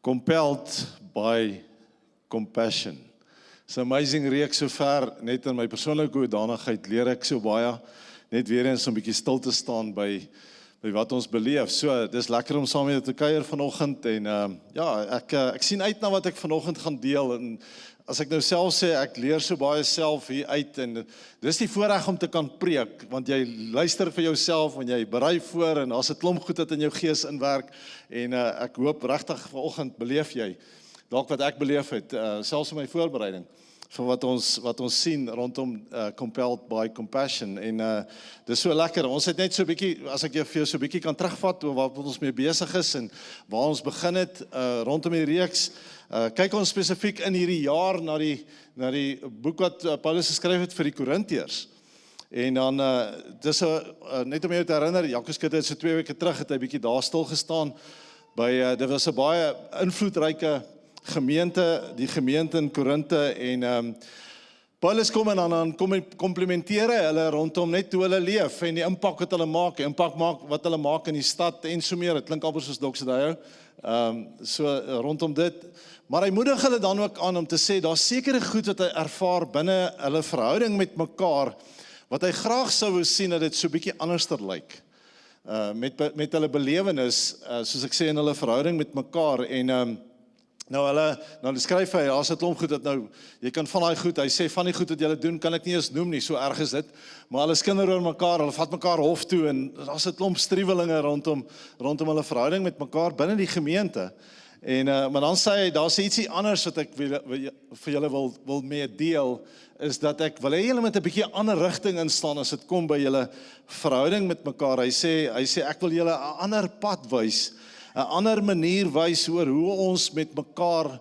Compelled by Compassion. It's an amazing reeks so ver, net in my persoonlike hoedanigheid leer ek so baie, net weer eens om 'n bietjie stil te staan by wat ons beleef. So, dis lekker om saam met jou te kuier vanoggend en ek sien uit na wat ek vanoggend gaan deel en as ek nou self sê, ek leer so baie self hier uit en dis die voorreg om te kan preek, want jy luister vir jouself en jy berei voor en daar's 'n klomp goed wat in jou gees inwerk en ek hoop regtig vanoggend beleef jy dalk wat ek beleef het, selfs in my voorbereiding van wat ons sien rondom Compelled by Compassion en dis so lekker, ons het net so 'n bietjie, as ek vir jou so 'n bietjie kan terugvat oor wat ons mee besig is en waar ons begin het rondom die reeks. Kyk ons spesifiek in hierdie jaar na die boek wat Paulus geskryf het vir die Korintiërs. En dan, dis net om jou te herinner, Jakobus het so 2 weke terug, het hy bietjie daar stil gestaan, dit was 'n baie invloedryke gemeente, die gemeente in Korinte, en Paulus kom en dan komplimenteer hy hulle rondom net hoe hulle leef, en die impak wat hulle maak, wat hulle maak in die stad, en so meer, het klink amper soos Doc Sedao, so rondom dit, maar hy moedig hulle dan ook aan om te sê, daar sekere goed wat hy ervaar binne hulle verhouding met mekaar, wat hy graag sou wou sien dat dit so bietjie anderster lyk, met hulle belewenis, soos ek sê, in hulle verhouding met mekaar, en nou skryf hy, as 'n klomp goed dat nou, jy kan van daai goed, hy sê van die goed wat julle doen, kan ek nie eens noem nie, so erg is dit, maar hulle is kinder oor mekaar, hulle vat mekaar hof toe, en daar's 'n klomp striwelinge rondom hulle verhouding met mekaar binne die gemeente, en maar dan sê hy, daar's ietsie anders wat ek vir julle wil mee deel, is dat ek wil hê julle met 'n bietjie ander rigting instaan as dit kom by julle verhouding met mekaar. Hy sê ek wil julle 'n ander pad wys, 'n ander manier wys oor hoe ons met mekaar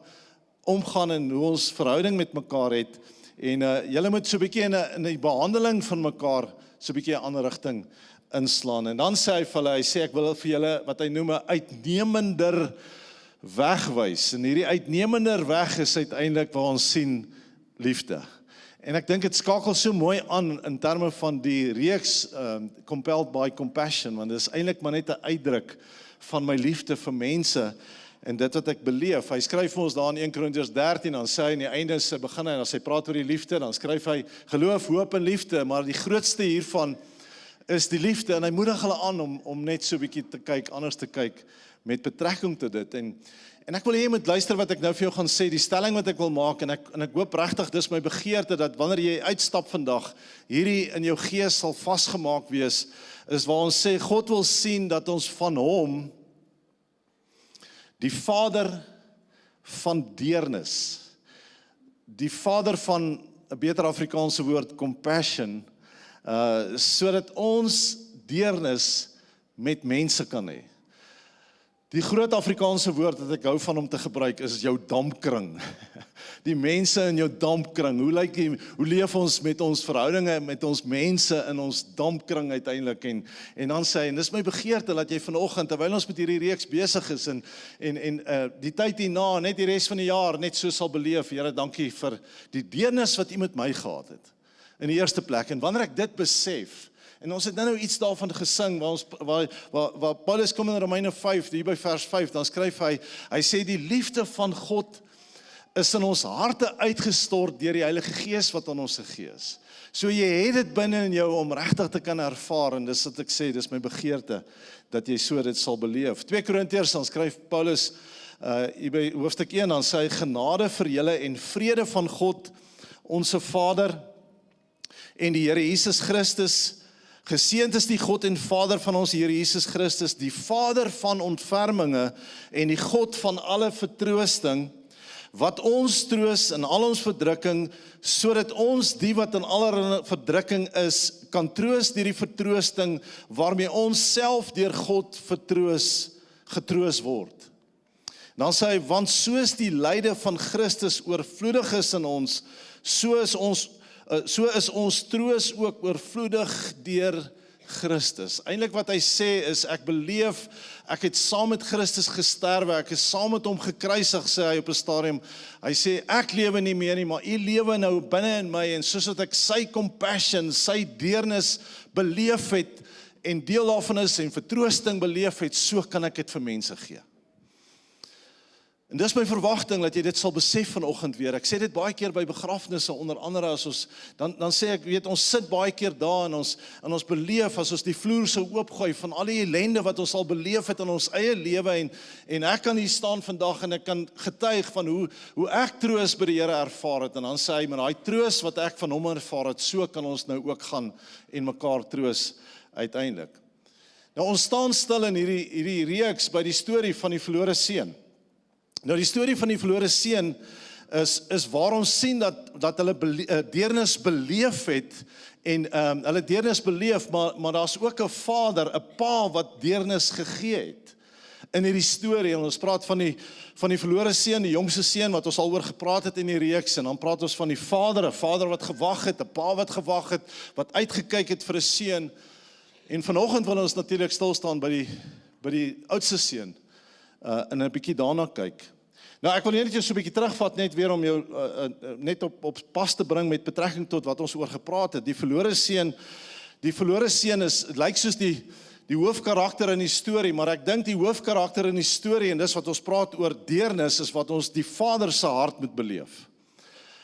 omgaan en hoe ons verhouding met mekaar het. En julle moet so 'n bietjie in die behandeling van mekaar so 'n bietjie 'n ander rigting inslaan. En dan sê hy vir hulle, ek wil vir julle wat hy noem 'n uitnemender weg wys. En hierdie uitnemender weg is uiteindelik waar ons sien liefde. En ek dink dit skakel so mooi aan in terme van die reeks Compelled by Compassion, want dit is eintlik maar net 'n uitdruk van my liefde vir mense en dit wat ek beleef. Hy skryf vir ons daar in 1 Korintiërs 13, dan sê hy in die einde begin hy, en as hy praat oor die liefde, dan skryf hy geloof, hoop en liefde, maar die grootste hiervan is die liefde, en hy moedig hulle aan om net so 'n bietjie te kyk, anders te kyk met betrekking tot dit. En ek wil hê jy moet luister wat ek nou vir jou gaan sê, die stelling wat ek wil maak, en ek hoop regtig, dis my begeerte, dat wanneer jy uitstap vandag, hierdie in jou gees sal vasgemaak wees, is waar ons sê, God wil sien dat ons van hom, die Vader van deernis, die Vader van 'n beter Afrikaanse woord, compassion, sodat ons deernis met mense kan hê. Die groot Afrikaanse woord wat ek hou van om te gebruik is jou dampkring. Die mense in jou dampkring. Hoe leef ons met ons verhoudinge, met ons mense in ons dampkring uiteindelik? En dan sê hy, dis my begeerte dat jy vanoggend, terwyl ons met hierdie reeks besig is en die tyd hierna, net die res van die jaar, net so sal beleef. Here, dankie vir die deernis wat U met my gehad het. In die eerste plek. En wanneer ek dit besef, en ons het nou iets daarvan gesing, waar Paulus kom in Romeine 5, hier by vers 5, dan skryf hy sê die liefde van God is in ons harte uitgestort deur die Heilige Gees wat aan ons gegee is. So jy het dit binne in jou om regtig te kan ervaar, en dis wat ek sê, dis my begeerte, dat jy so dit sal beleef. 2 Korintiërs, dan skryf Paulus, hier by hoofstuk 1, dan sê hy, genade vir julle en vrede van God, onse Vader, en die Here Jesus Christus. Geseënd is die God en Vader van ons Here Jesus Christus, die Vader van ontferminge en die God van alle vertroosting, wat ons troos in al ons verdrukking, sodat ons die wat in allerlei verdrukking is, kan troos deur die vertroosting waarmee ons self deur God getroos word. Dan sê hy, want soos die lyde van Christus oorvloedig is in ons, so is ons troos ook oorvloedig deur Christus. Eintlik wat hy sê is, ek beleef, ek het saam met Christus gesterwe, ek is saam met hom gekruisig, sê hy op 'n stadium. Hy sê, ek lewe nie meer nie, maar U lewe nou binne in my, en soos wat ek sy compassion, sy deernis beleef het, en deel daarvan is, en vertroosting beleef het, so kan ek dit vir mense gee. En dis my verwagting dat jy dit sal besef vanoggend weer. Ek sê dit baie keer by begrafnisse, onder andere as ons, dan sê ek, weet, ons sit baie keer daar en ons beleef, as ons die vloer sou oopgooi van al die ellende wat ons al beleef het in ons eie lewe, en ek kan hier staan vandag en ek kan getuig van hoe ek troos by die Here ervaar het, en dan sê hy, maar daai troos wat ek van hom ervaar het, so kan ons nou ook gaan en mekaar troos uiteindelik. Nou ons staan stil in hierdie reeks by die storie van die verlore seun. Nou die storie van die verlore seun is waar ons sien dat hulle deernis beleef het en hulle deernis beleef, maar daar's ook 'n vader, 'n pa wat deernis gegee het in hierdie storie. En ons praat van die verlore seun, die jongste seun wat ons al oor gepraat het in die reeks, en dan praat ons van die vader, 'n vader wat gewag het, 'n pa wat gewag het, wat uitgekyk het vir 'n seun. En vanoggend wil ons natuurlik stil staan by die oudste seun. En 'n bietjie daarna kyk. Nou ek wil net jou so 'n bietjie terugvat net weer om jou net op pas te bring met betrekking tot wat ons oor gepraat het. Die verlore seun lyk soos die hoofkarakter in die storie, maar ek dink die hoofkarakter in die storie, en dis wat ons praat oor deernis, is wat ons die Vader se hart moet beleef.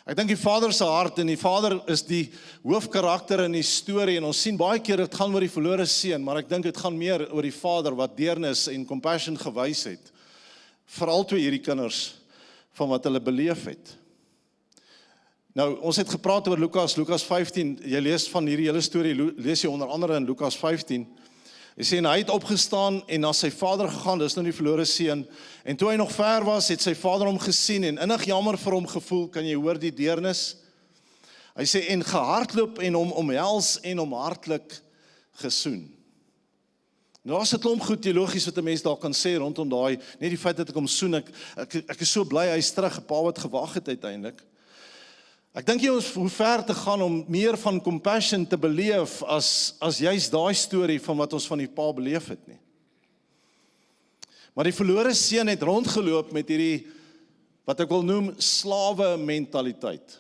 Ek dink die Vader se hart, en die Vader is die hoofkarakter in die storie, en ons sien baie keer dit gaan oor die verlore seun, maar ek dink dit gaan meer oor die Vader wat deernis en compassion gewys het vir al twee hierdie kinders van wat hulle beleef het. Nou, ons het gepraat oor Lukas 15, jy lees van hierdie hele storie, lees jy onder andere in Lukas 15, hy sê, en hy het opgestaan en na sy vader gegaan, dis nou die verlore seun, en toe hy nog ver was, het sy vader hom gesien, en innig jammer vir hom gevoel, kan jy hoor die deernis? Hy sê, en gehardloop en hom omhels en hom hartlik gesoen. Nou as 'n klomp goed teologies wat 'n mens daar kan sê rondom daai, net die feit dat ek hom soen, ek is so bly hy is terug, 'n pa wat gewag het uiteindelik. Ek dink jy ons hoe ver te gaan om meer van compassion te beleef as juist daai storie van wat ons van die pa beleef het nie. Maar die verlore seun het rondgeloop met hierdie wat ek wil noem slawe mentaliteit.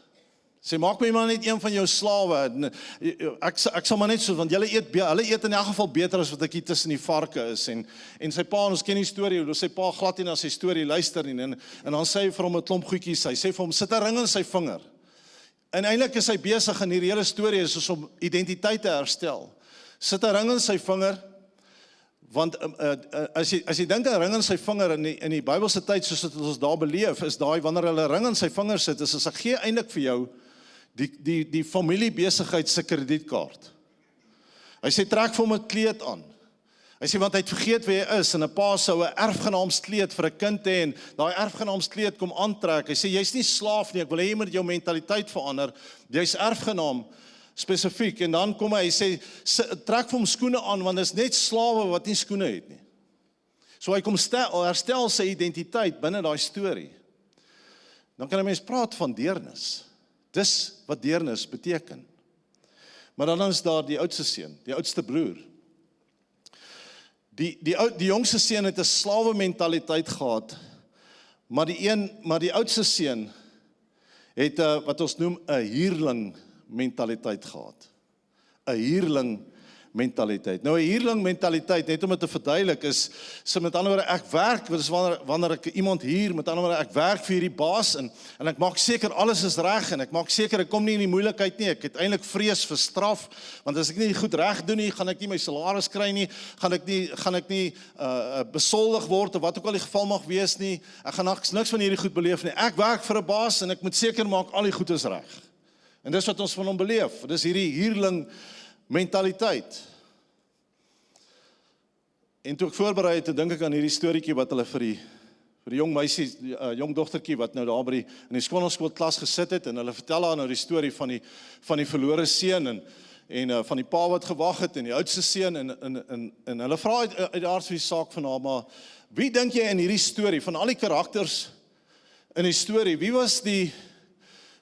Sê, maak my maar net een van jou slawe. Ek sal maar net so, want hulle eet in elk geval beter as wat ek hier tussen die varke is. En sy pa, ons ken die storie, hoe sy pa glad nie na sy storie luister nie. En dan sê hy vir hom 'n klomp goedjies, hy sê vir hom, sit 'n ring in sy vinger. En eintlik is hy besig in hierdie hele storie is om identiteit te herstel. Sit 'n ring in sy vinger, want as jy dink 'n ring in sy vinger in die Bybelse tyd, soos dit ons daar beleef, is daai wanneer hulle 'n ring in sy vinger sit, is as ek gee eintlik vir jou die familiebesigheid se kredietkaart. Hy sê, trek vir hom 'n kleed aan. Hy sê, want hy het vergeet wie hy is, en 'n pa sou 'n erfgenaamskleed vir 'n kind hê, en daai erfgenaamskleed kom aantrek. Hy sê, jy's nie slaaf nie, ek wil hê jy moet jou mentaliteit verander, jy's erfgenaam spesifiek, en dan kom hy sê, trek vir hom skoene aan, want dit is net slawe wat nie skoene het nie. So hy kom herstel sy identiteit binne daai storie. Dan kan 'n mens praat van deernis. Dis wat deernis beteken. Maar dan is daar die oudste seun, die oudste broer. Die jongste seun het 'n slawe mentaliteit gehad, maar die oudste seun het wat ons noem 'n huurling mentaliteit gehad. 'n Huurling mentaliteit. Nou 'n huurling mentaliteit, net om dit te verduidelik, is so met ander woorde ek werk, dis wanneer ek iemand huur, met ander woorde ek werk vir hierdie baas en ek maak seker alles is reg en ek maak seker ek kom nie in die moeilikheid nie. Ek het eintlik vrees vir straf, want as ek nie goed reg doen nie, gaan ek nie my salaris kry nie, gaan ek nie besoldig word of wat ook al die geval mag wees nie. Ek gaan niks van hierdie goed beleef nie. Ek werk vir 'n baas en ek moet seker maak al die goed is reg. En dis wat ons van hom beleef. Dis hierdie huurling mentaliteit. En toe ek voorberei het, dink ek aan hierdie storieetjie wat hulle vir die jong meisie, jong dogtertjie wat nou daar in die skoolklas gesit het, en hulle vertel haar nou die storie van die verlore seun en van die pa wat gewag het en die oudste seun en hulle vra uit die aard van die saak van haar, maar wie dink jy in hierdie storie van al die karakters in die storie, wie was die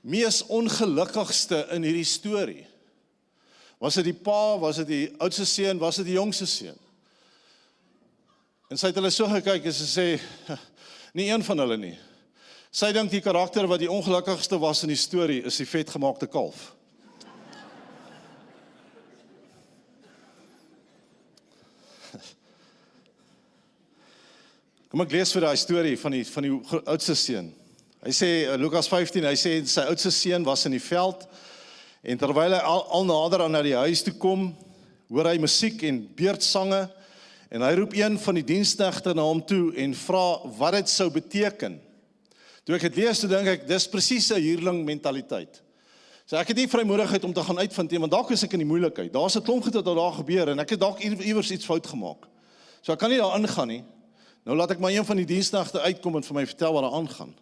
mees ongelukkigste in hierdie storie? Was dit die pa, was dit die oudste seun, was dit die jongste seun? En sy het hulle so gekyk en sy sê, nie een van hulle nie. Sy dink die karakter wat die ongelukkigste was in die storie is die vetgemaakte kalf. Kom ek lees vir daai storie van die oudste seun. Hy sê, Lukas 15, hy sê, sy oudste seun was in die veld, en terwyl hy al nader aan na die huis toe kom, hoor hy musiek en beurtsange, en hy roep een van die diensknegte na hom toe, en vra wat dit sou beteken. Toe ek het lees, toe dink ek, dis presies 'n huurling mentaliteit. So ek het nie vrymoedigheid om te gaan uitvind nie, want dalk is ek in die moeilikheid. Daar's 'n klomp goed wat daar gebeur, en ek het dalk iewers iets fout gemaak. So ek kan nie daar ingaan nie. Nou laat ek maar een van die diensknegte uitkom en vir my vertel wat daar aangaan.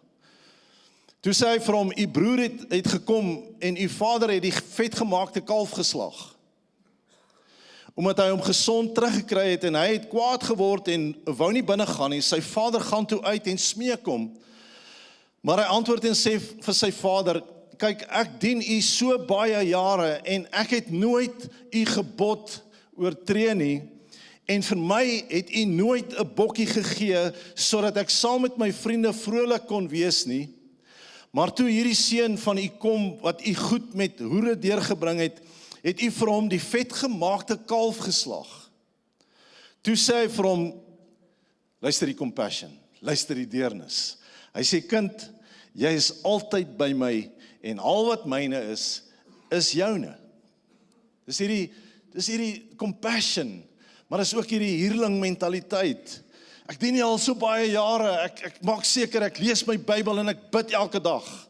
Toe sê hy vir hom, u broer het gekom en u vader het die vetgemaakte kalf geslag. Omdat hy hom gesond teruggekry het en hy het kwaad geword en wou nie binne gaan nie, sy vader gaan toe uit en smeek hom. Maar hy antwoord en sê vir sy vader, kyk, ek dien u so baie jare en ek het nooit u gebod oortree nie, en vir my het u nooit 'n bokkie gegee, sodat ek saam met my vriende vrolik kon wees nie. Maar toe hierdie seun van u kom, wat u goed met hoere deurgebring het u vir hom die vetgemaakte kalf geslag. Toe sê hy vir hom, luister die compassion, luister die deernis. Hy sê, kind, jy is altyd by my, en al wat myne is joune. Dis hierdie compassion, maar dis ook hierdie huurling mentaliteit. Ek dien nie al so baie jare, ek maak seker, ek lees my Bybel en ek bid elke dag.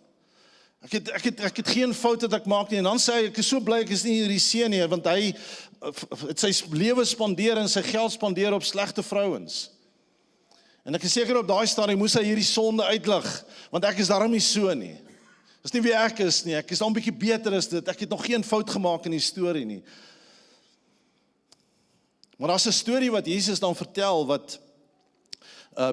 Ek het geen fout wat ek maak nie, en dan sê hy, ek is so bly, ek is nie hierdie seun nie, want hy het sy lewe spandeer en sy geld spandeer op slegte vrouens. En ek is seker op daai stadium moes hy hierdie sonde uitlig, want ek is daarom nie so nie. Dis nie wie ek is nie, ek is dan 'n bietjie beter as dit, ek het nog geen fout gemaak in die storie nie. Maar daar's 'n storie wat Jesus dan vertel, wat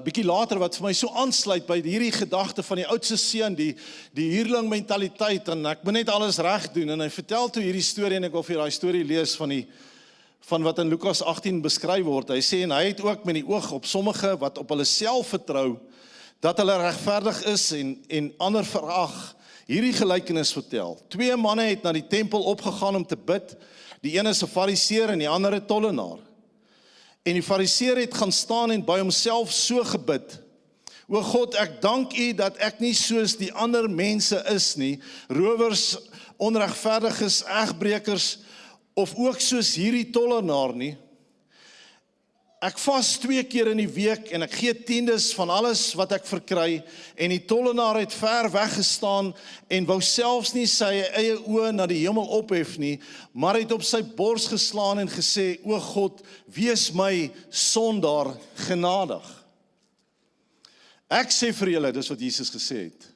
bietjie later, wat vir my so aansluit by hierdie gedagte van die oudste seun, die huurling mentaliteit, en ek moet net alles reg doen, en hy vertel toe hierdie storie, en ek wil vir daai storie lees van wat in Lukas 18 beskryf word. Hy sê, en hy het ook met die oog op sommige wat op hulle self vertrou, dat hulle regverdig is en ander verag, hierdie gelykenis vertel. 2 manne het na die tempel opgegaan om te bid, die een is 'n fariseer en die ander 'n tollenaar. En die fariseer het gaan staan en by homself so gebid, o God, ek dank u dat ek nie soos die ander mense is nie, rowers, onregverdiges, egbrekers, of ook soos hierdie tollenaar nie. Ek vas 2 keer in die week en ek gee tiendes van alles wat ek verkry, en die tollenaar het ver weggestaan en wou selfs nie sy eie oë na die hemel ophef nie, maar het op sy bors geslaan en gesê, o God, wees my sondaar genadig. Ek sê vir julle, dis wat Jesus gesê het.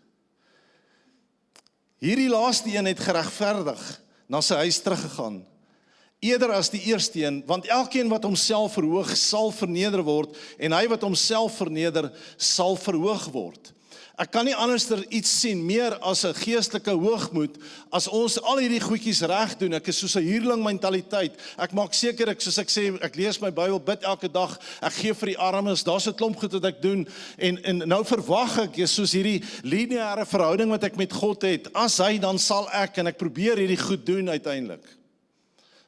Hierdie laaste een het geregverdig na sy huis teruggegaan, eerder as die eerste een, want elkeen wat homself verhoog, sal verneder word, en hy wat homself verneder, sal verhoog word. Ek kan nie anderster iets sien meer as 'n geestelike hoogmoed, as ons al hierdie goedjies reg doen. Ek is soos 'n huurling mentaliteit. Ek maak seker, soos ek sê, ek lees my Bybel, bid elke dag, ek gee vir die armes, daar's 'n klomp goed wat ek doen, en nou verwag ek, soos hierdie lineêre verhouding wat ek met God het, as hy, dan sal ek, en ek probeer hierdie goed doen uiteindelik.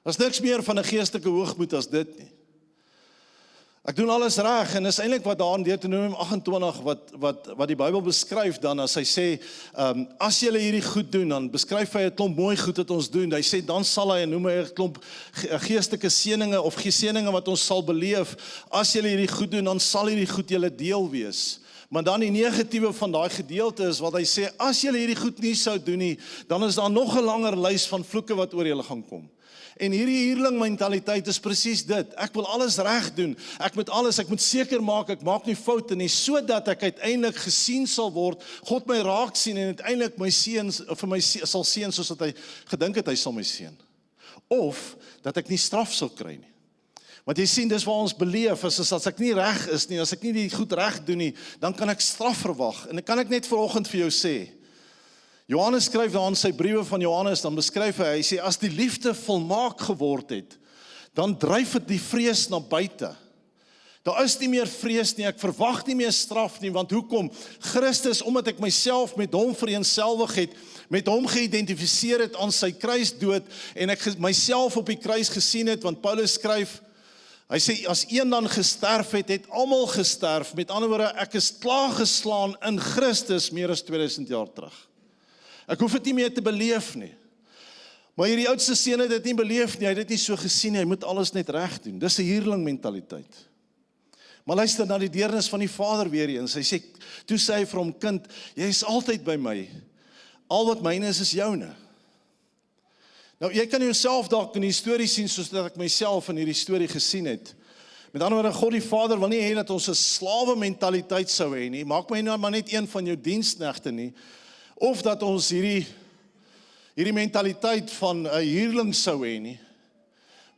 Daar's niks meer van 'n geestelike hoogmoed as dit nie. Ek doen alles reg, en is eintlik wat daar in Deuteronomium 28 wat die Bybel beskryf dan, as hy sê, as julle hierdie goed doen, dan beskryf hy 'n klomp mooi goed wat ons doen. Hy sê, dan sal hy, en noem hy 'n klomp geestelike seëninge of seëninge wat ons sal beleef. As julle hierdie goed doen, dan sal hierdie goed julle deel wees. Maar dan die negatiewe van daai gedeelte is wat hy sê, as julle hierdie goed nie sou doen nie, dan is daar nog 'n langer lys van vloeke wat oor julle gaan kom. En hierdie huurling mentaliteit is presies dit. Ek wil alles reg doen. Ek moet seker maak, ek maak nie foute nie, sodat ek uiteindelik gesien sal word, God my raak sien, en uiteindelik my seun vir my sal seën soos wat hy gedink het hy sal my seën. Of dat ek nie straf sal kry nie. Want jy sien, dis waar ons beleef, is as ek nie reg is nie, as ek nie die goed reg doen nie, dan kan ek straf verwag. En dan kan ek net vanoggend vir jou sê, Johannes skryf daar in sy briewe van Johannes, dan beskryf hy sê, as die liefde volmaak geword het, dan dryf dit die vrees na buite. Daar is nie meer vrees nie, ek verwag nie meer straf nie, want hoekom? Christus, omdat ek myself met hom vereenselwig het, met hom geïdentifiseer het aan sy kruisdood, en ek myself op die kruis gesien het, want Paulus skryf, Hy sê, as een dan gesterf het, het almal gesterf. Met ander woorde, ek is klaargeslaan in Christus meer as 2000 jaar terug. Ek hoef dit nie meer te beleef nie. Maar hierdie oudste seun het dit nie beleef nie, hy het dit nie so gesien nie, hy moet alles net reg doen. Dis 'n huurling mentaliteit. Maar luister na die deernis van die Vader weer eens. Hy sê, toe sê hy vir hom, kind, jy is altyd by my. Al wat myne is joune. Nou, jy kan jouself dalk in die storie sien, soos dat ek myself in hierdie storie gesien het. Met ander woorde, God die Vader wil nie hê dat ons 'n slawe mentaliteit sou hê nie. Maak my nou maar net een van jou diensknegte nie. Of dat ons hierdie mentaliteit van 'n huurling sou hê nie.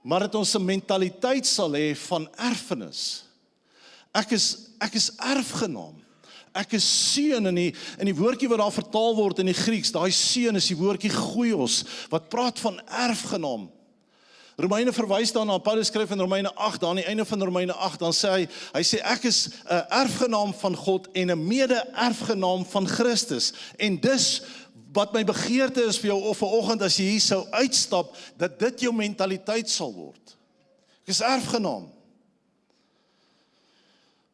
Maar dat ons 'n mentaliteit sal hê van erfenis. Ek is erfgenaam. Ek is seun in die woordjie wat daar vertaal word in die Grieks, daai seun is die woordjie goeios, wat praat van erfgenaam. Romeine verwys daarna, Paulus skryf in Romeine 8, daar aan die einde van Romeine 8, dan sê hy sê ek is 'n erfgenaam van God en 'n mede-erfgenaam van Christus. En dus, wat my begeerte is vir jou of vanoggend as jy hier sou uitstap, dat dit jou mentaliteit sal word. Ek is erfgenaam.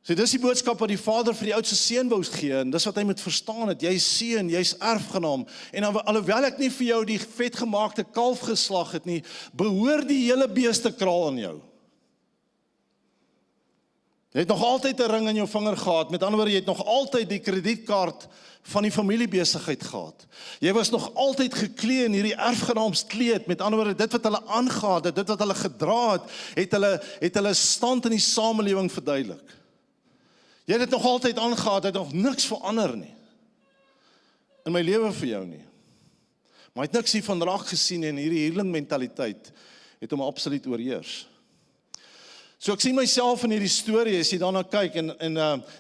So dis die boodskap wat die Vader vir die oudste seun wou gee, en dis wat hy moet verstaan het, jy is seun, jy is erfgenaam, en alhoewel ek nie vir jou die vetgemaakte kalf geslag het nie, behoor die hele beestekraal aan jou. Jy het nog altyd 'n ring in jou vinger gehad, met ander woorde, jy het nog altyd die kredietkaart van die familiebesigheid gehad. Jy was nog altyd geklee in hierdie erfgenaamskleed, met ander woorde, dit wat hulle aangegaan het, dit wat hulle gedra het hulle stand in die samelewing verduidelik. Jy het dit nog altyd aangehad, het nog niks verander nie. In my lewe vir jou nie. Maar hy het niks hiervan raak gesien en hierdie huurling mentaliteit het hom absoluut oorheers. So ek sien myself in hierdie storie, as jy daarna kyk, en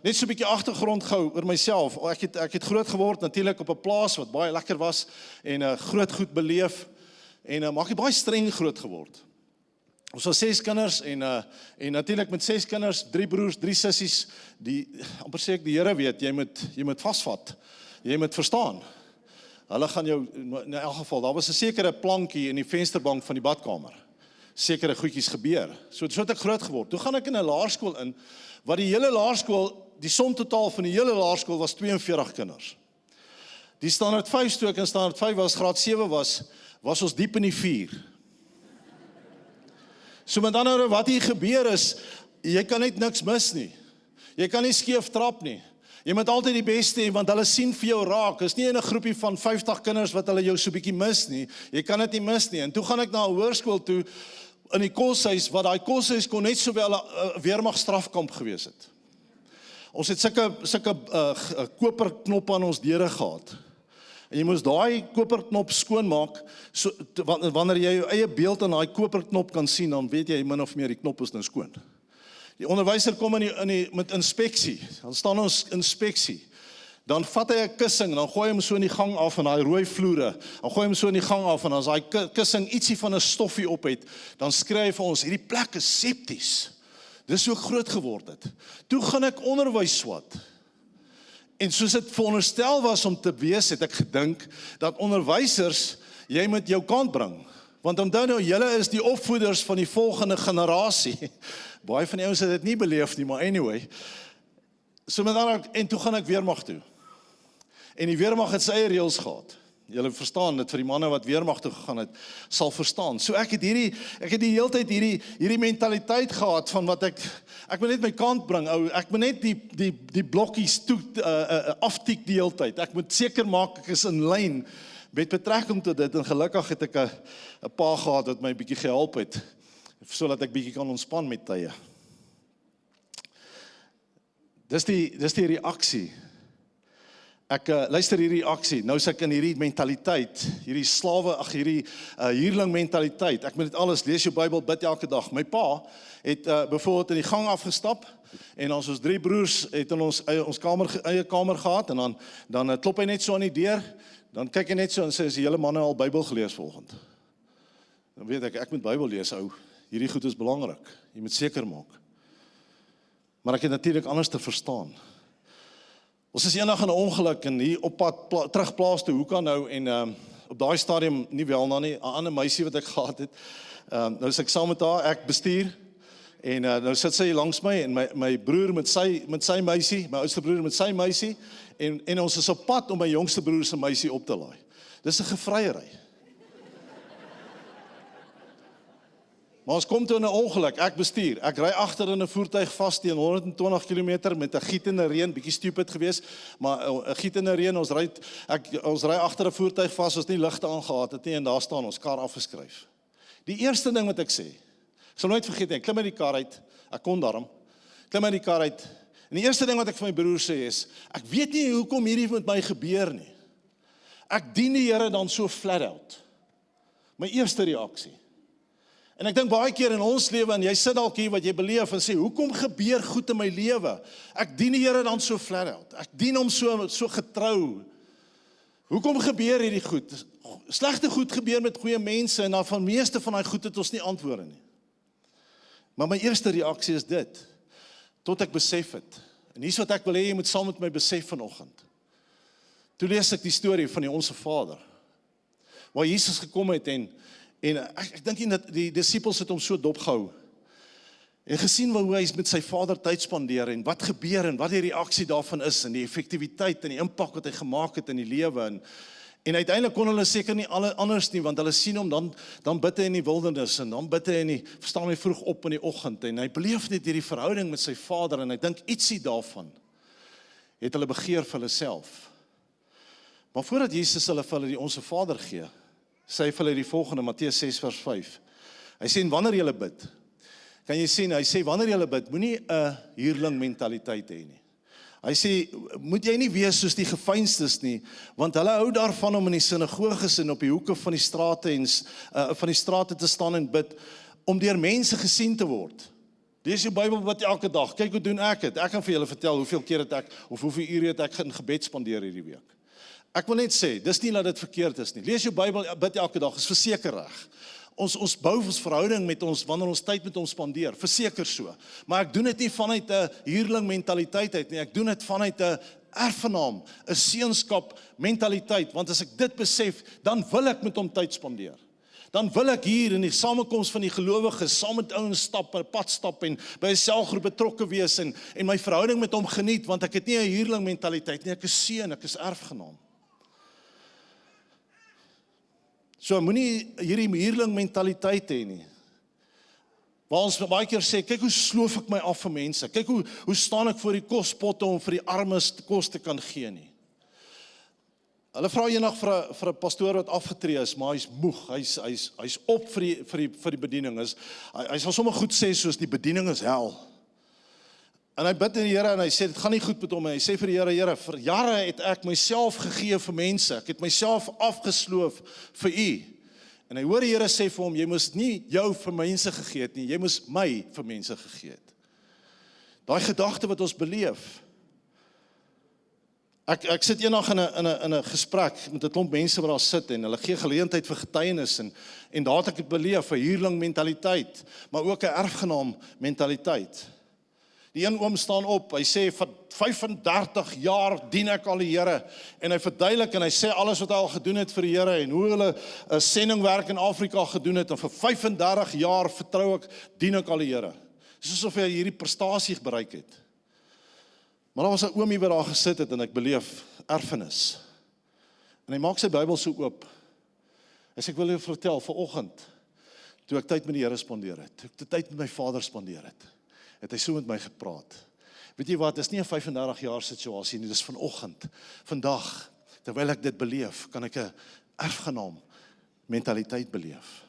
net so 'n bietjie agtergrond gehou oor myself. Ek het groot geword, natuurlik op 'n plaas wat baie lekker was, en groot goed beleef, maar ek het baie streng groot geword. Ons was 6 kinders, en natuurlik met 6 kinders, 3 broers, 3 sissies, amper sê ek die Here weet, jy moet vasvat, jy moet verstaan. Hulle gaan jou, in elk geval, daar was 'n sekere plankie in die vensterbank van die badkamer. Sekere goedjies gebeur. So het ek groot geword. Toe gaan ek in 'n laerskool in, wat die hele laerskool, die som totaal van die hele laerskool was 42 kinders. Die standaard 5 stook en standaard 5 was, graad 7 was ons diep in die 4. So met ander woorde, wat hier gebeur is, jy kan net niks mis nie. Jy kan nie skeef trap nie. Jy moet altyd die beste hê, want hulle sien vir jou raak. Is nie in 'n groepie van 50 kinders wat hulle jou so bietjie mis nie. Jy kan dit nie mis nie. En toe gaan ek na 'n hoërskool toe, in die koshuis, wat daai koshuis kon net sowel 'n weermagstrafkamp gewees het. Ons het sulke koperknoppe aan ons deure gehad. En jy moes daai koperknop skoonmaak, wanneer jy jou eie beeld aan daai koperknop kan sien, dan weet jy min of meer die knop is nou skoon. Die onderwyser kom met inspeksie, dan staan ons inspeksie. Dan vat hy 'n kussing, dan gooi hy hom so in die gang af, in daai rooi vloere, dan gooi hy hom so in die gang af, en as daai kussing ietsie van 'n stoffie op het, dan skryf vir ons, hierdie plek is septies. Dis so groot geword het. Toe gaan ek onderwys swat. En soos dit veronderstel was om te wees, het ek gedink, dat onderwysers, jy moet jou kant bring. Want onthou nou, julle is die opvoeders van die volgende generasie. Baie van die ouens het dit nie beleef nie, maar anyway. So met ander, en toe gaan ek weermag toe. En die weermag het sy eie reëls gehad. Julle verstaan dit, vir die manne wat weermag toe gegaan het, sal verstaan. So ek het die hele tyd hierdie mentaliteit gehad van wat ek moet net my kant bring, ou. Ek moet net die blokkies aftik die hele tyd. Ek moet seker maak ek is in lyn met betrekking tot dit, en gelukkig het ek 'n pa gehad wat my bietjie gehelp het, sodat ek bietjie kan ontspan met tye. Dis die reaksie. Ek luister hierdie reaksie. Nou is ek in hierdie mentaliteit, hierdie huurling mentaliteit. Ek moet dit alles lees, jou Bybel, bid elke dag. My pa het byvoorbeeld in die gang afgestap, en ons 3 broers het in ons eie kamer gehad, en dan klop hy net so aan die deur, dan kyk hy net so en sê, is die hele manne al Bybel gelees vanoggend? Dan weet ek moet Bybel lees, ou. Hierdie goed is belangrik. Jy moet seker maak. Maar ek het natuurlik anders te verstaan. Ons is eendag in 'n ongeluk, en hier op pad terug plaas toe, Hoeka nou, en op daai stadium nie wel na nie, 'n ander meisie wat ek gehad het, nou is ek saam met haar, ek bestuur, En nou sit sy hier langs my en my broer met sy meisie, my oudste broer met sy meisie en ons is op pad om my jongste broer se meisie op te laai. Dis 'n gevreiery. Maar ons kom toe in 'n ongeluk, ek bestuur. Ek ry agter in 'n voertuig vas teen 120 km met 'n gietende reën, bietjie stupid geweest, maar 'n gietende reën, ons ry agter 'n voertuig vas, ons nie ligte aangehad het nie en daar staan ons kar afgeskryf. Die eerste ding wat ek sê, ek sal nooit vergeet nie, ek klim uit die kar uit, ek kon daarom, klim uit die kar uit, en die eerste ding wat ek vir my broer sê is, ek weet nie hoekom hierdie met my gebeur nie. Ek dien die Here dan so flat out. My eerste reaksie. En ek dink baie keer in ons lewe, en jy sit dalk hier wat jy beleef en sê, hoekom gebeur goed in my lewe? Ek dien die Here dan so flat out. Ek dien hom so getrou. Hoekom gebeur hierdie goed? Slegte goed gebeur met goeie mense en dan van meeste van daai goed het ons nie antwoorde nie. Maar my eerste reaksie is dit, tot ek besef het. En hier's wat ek wil hê jy moet saam met my besef vanoggend. Toe lees ek die storie van die Onse Vader, waar Jesus gekom het en ek dink nie dat die disippels het hom so dopgehou en gesien hoe hy met sy Vader tyd spandeer en wat gebeur en wat die reaksie daarvan is en die effektiwiteit en die impak wat hy gemaak het in die lewe en uiteindelik kon hulle seker nie anders nie, want hulle sien hom dan bid hy in die wildernis en dan bid hy verstaan hy vroeg op in die oggend en hy beleef net hierdie verhouding met sy Vader en ek dink ietsie daarvan het hulle begeer vir hulle self. Maar voordat Jesus hulle vir hulle die Onse Vader gee, sê hy vir hulle die volgende, Matteus 6 vers 5. Hy sê, wanneer julle bid, kan jy sien, hy sê, wanneer julle bid, moenie 'n huurling mentaliteit hê nie. Hy sê, moet jy nie wees soos die geveinstes nie, want hulle hou daarvan om in die sinagoges en op die hoeke van die strate te staan en bid, om deur mense gesien te word. Lees jou Bybel wat elke dag, kyk hoe doen ek het. Ek kan vir julle vertel hoeveel keer het ek, of hoeveel ure het ek in gebed spandeer hierdie week. Ek wil net sê, dis nie dat dit verkeerd is nie. Lees jou Bybel, bid elke dag, is verseker reg. Ons bou ons verhouding met ons, wanneer ons tyd met hom spandeer, verseker so. Maar ek doen dit nie vanuit 'n huurling mentaliteit uit nie, ek doen dit vanuit 'n erfgenaam, 'n seunskap mentaliteit, want as ek dit besef, dan wil ek met hom tyd spandeer. Dan wil ek hier in die samekoms van die gelowiges, saam met ouens stap, 'n pad stap en by 'n selgroep betrokke wees en my verhouding met hom geniet, want ek het nie 'n huurling mentaliteit nie, ek is seun, ek is erfgenaam. So, moenie hierdie huurling mentaliteit hê nie. Waar ons baie keer sê, kyk hoe sloof ek my af vir mense. Kyk hoe staan ek voor die kospotte om vir die armes kos te kan gee nie. Hulle vra eendag vir 'n pastoor wat afgetree is, maar hy's moeg. Hy's op vir die bediening. Hy sal sommer goed sê soos die bediening is hel. En hy bid in die Here en hy sê dit gaan nie goed met hom en hy sê vir die Here, Here, vir jare het ek myself gegee vir mense. Ek het myself afgesloof vir U. En hy hoor die Here sê vir hom, jy moes nie jou vir mense gegee het nie, jy moes my vir mense gegee het. Daai gedagte wat ons beleef. Ek sit eendag in 'n gesprek met 'n klomp mense wat daar sit en hulle gee geleentheid vir getuienis en daar het ek dit beleef, 'n huurling mentaliteit, maar ook 'n erfgenaam mentaliteit. Die een oom staan op, hy sê, vir 35 jaar dien ek al die Here, en hy verduidelik en hy sê alles wat hy al gedoen het vir die Here, en hoe hulle 'n sendingwerk in Afrika gedoen het, en vir 35 jaar vertrou ek, dien ek al die Here. Dis asof hy hierdie prestasie bereik het. Maar daar was 'n oomie wat daar gesit het, en ek beleef erfenis. En hy maak sy Bybel so oop. Hy sê, ek wil julle vertel, vanoggend, toe ek tyd met die Here spandeer het, toe ek tyd met my Vader spandeer het hy so met my gepraat. Weet jy wat, dis nie 'n 35 jaar situasie nie, dis vanoggend, vandag, terwyl ek dit beleef, kan ek 'n erfgenaam mentaliteit beleef.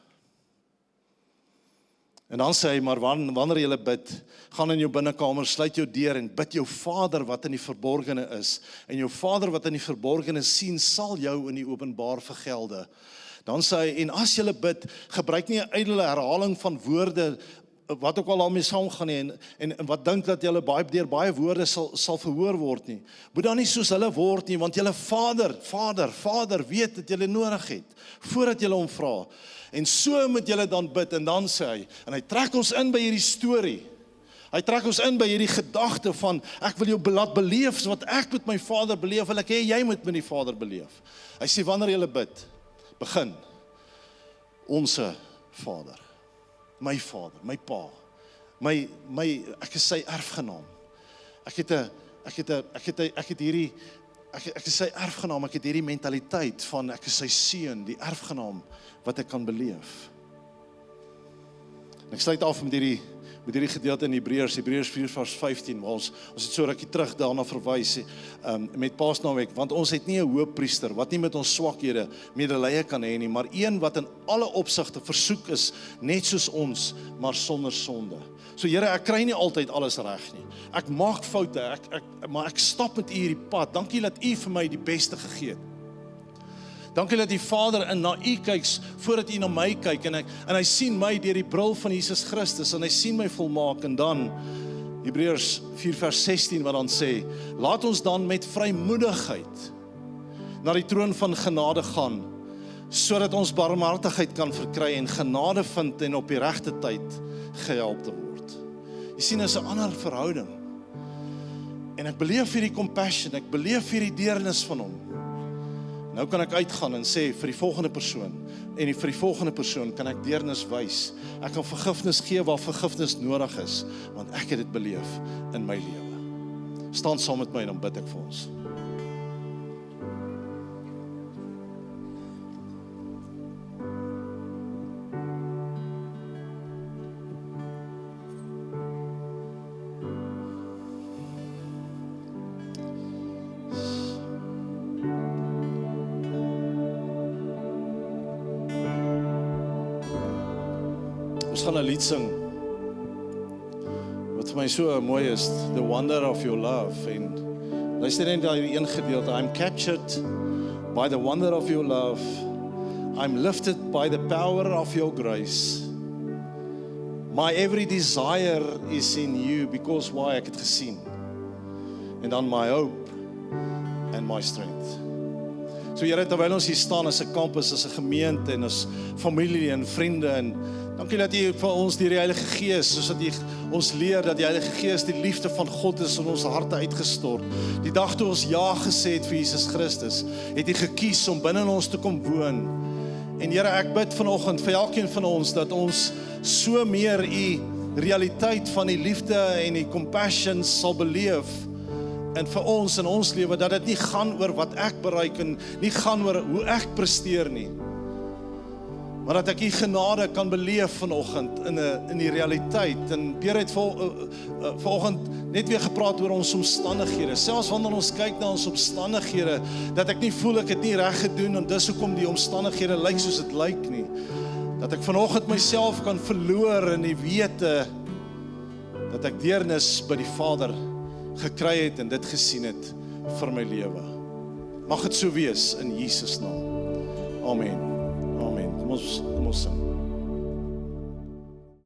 En dan sê hy, maar wanneer jy bid, gaan in jou binnekamer, sluit jou deur en bid jou Vader wat in die verborgene is. En jou Vader wat in die verborgene sien, sal jou in die openbaar vergelde. Dan sê hy, en as jy bid, gebruik nie 'n ydelle herhaling van woorde, wat ook al daarmee saamgaan nie, en wat dink dat julle deur baie woorde sal verhoor word nie. Moet dan nie soos hulle word nie, want julle Vader weet dat julle nodig het, voordat julle hom vra. En so moet julle dan bid, en dan sê hy, en hy trek ons in by hierdie storie. Hy trek ons in by hierdie gedagte van, ek wil jou laat beleef, wat ek met my Vader beleef, wil ek hê jy moet met die Vader beleef. Hy sê, wanneer julle bid, begin, onse Vader, my Vader, my Pa, Ek is sy erfgenaam. Ek is sy erfgenaam, ek het hierdie mentaliteit van ek is sy seun, die erfgenaam wat ek kan beleef. En ek sluit af met hierdie gedeelte in Hebreërs 4 vers 15, waar ons het so rukkie terug daarna verwys met Paasnaweek, want ons het nie 'n hoëpriester wat nie met ons swakhede medelee kan hê nie, maar een wat in alle opsigte versoek is, net soos ons, maar sonder sonde. So Here, ek kry nie altyd alles reg nie. Ek maak foute, maar ek stap met U hierdie pad. Dankie dat U vir my die beste gegee het. Dankie dat die Vader na U kyk voordat U na my kyk en hy sien my deur die bril van Jesus Christus en hy sien my volmaak. En dan Hebreërs 4 vers 16 wat dan sê, laat ons dan met vrymoedigheid na die troon van genade gaan, sodat ons barmhartigheid kan verkry en genade vind en op die regte tyd gehelp te word. Jy sien, is 'n ander verhouding. En ek beleef hierdie compassion, ek beleef hierdie deernis van hom. Nou kan ek uitgaan en sê vir die volgende persoon, en vir die volgende persoon kan ek deernis wys. Ek kan vergifnis gee waar vergifnis nodig is, want ek het dit beleef in my lewe. Staan saam met my en dan bid ek vir ons. Ons gaan 'n lied sing wat vir my so mooi is, The Wonder of Your Love. En luister net na hierdie een gedeelte. I'm captured by the wonder of your love. I'm lifted by the power of your grace. My every desire is in you, because why? Ek het gesien. En dan my hope and my strength. So Here, terwyl ons hier staan as 'n kampus, as 'n gemeente en as familie en vriende, en dankie dat U vir ons deur die Heilige Gees, soos dat U ons leer dat die Heilige Gees die liefde van God is in ons harte uitgestort. Die dag toe ons ja gesê het vir Jesus Christus, het U gekies om binne in ons te kom woon. En Here, ek bid vanoggend vir elkeen van ons dat ons so meer U realiteit van die liefde en die compassion sal beleef. En vir ons in ons lewe, dat dit nie gaan oor wat ek bereik en nie gaan oor hoe ek presteer nie, maar dat ek die genade kan beleef vanoggend in die realiteit. En Pierre het vanoggend net weer gepraat oor ons omstandighede. Selfs wanneer ons kyk na ons omstandighede, dat ek nie voel ek het nie reg gedoen en dis hoekom die omstandighede lyk soos dit lyk nie. Dat ek vanoggend myself kan verloor in die wete dat ek deernis by die Vader gekry het en dit gesien het vir my lewe. Mag dit so wees in Jesus naam. Amen. Amen. Kom ons sing.